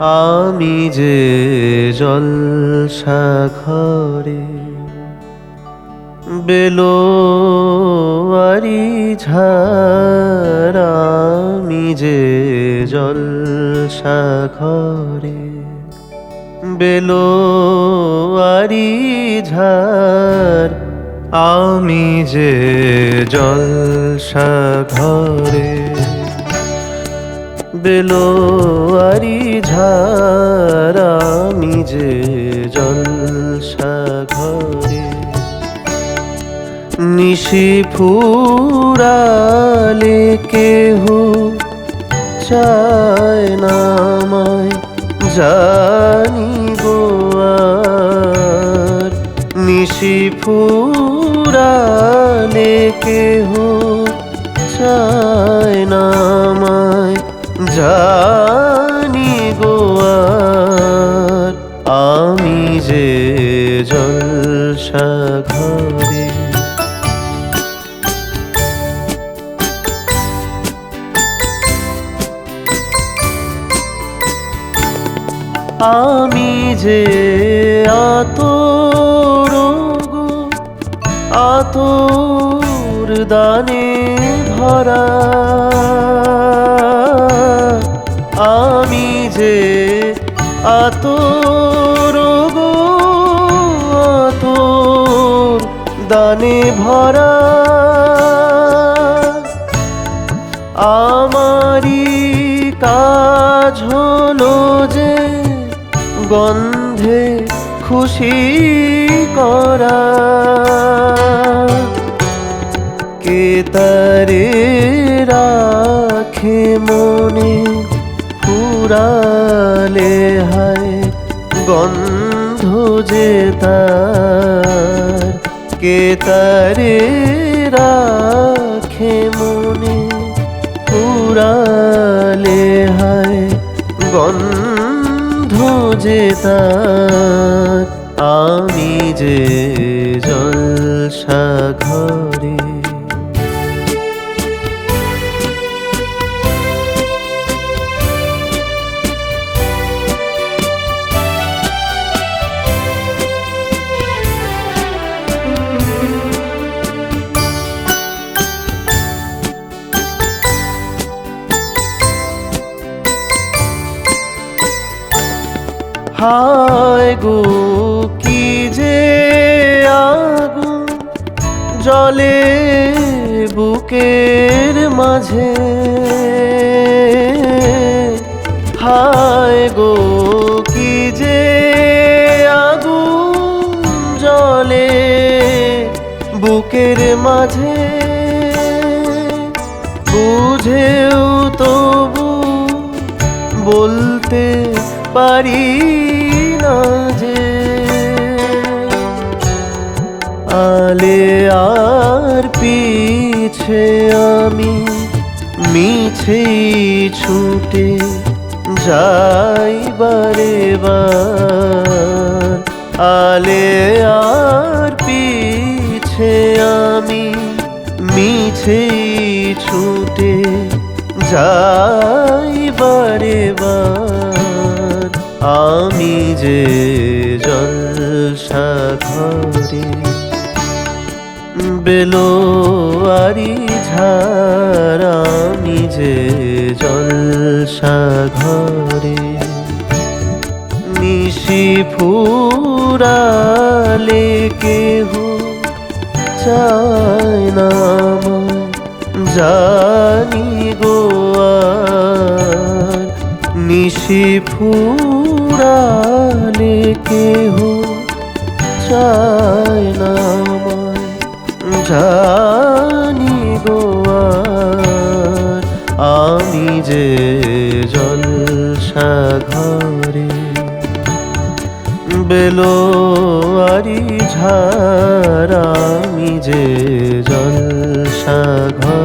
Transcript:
আমি যে জলসা ঘরে বেলোয়ারি ঝাড়, আমি যে জলসা ঘরে বেলোয়ারি ঝাড়, আমি যে জলসা ঘরে বেলোয়ারি ঝাড়, আমি যে জলসা ঘরে নিশি ফুরালে কেহ চায় না আমায়, জানি গো আর নিশি ফুরালে কেহ চায় না আমায়, জানি গো আর আমি যে জলসা ঘরে। আমি যে আতর গো আতর দানে ভরা, আমি যে আতর গো আতর দানে ভরা, আমারি কাজ হলো যে গন্ধে খুশি করা, কে তারে রাখে মনে ফুরালে হায় গন্ধ যে তার, কে তারে রাখে মনে ফুরালে হায় গন্ধ যে তার, আমি যে জলসা ঘরে। হায় গো কি যে আগুন জ্বলে বুকের মাঝে, হায় গো কি যে আগুন জ্বলে বুকের মাঝে, বুঝেও তবু বলতে পারি না যে, আলে আর পিছে আমি মিছেই ছুটে যাই বারে বার, আলে আর পিছে আমি মিছেই ছুটে যাই বারে বার, আমি যে জলসা ঘরে বেলোয়ারি ঝাড়, আমি যে জলসা ঘরে নিশি ফুরালে কেহ চায় না আমায়, জানি গো আর নিশি ফুরালে কেহ চায় না আমায়, জানি গো আর আমি যে জলসা ঘরে বেলোয়ারি ঝাড়, আমি যে জলসা ঘরে।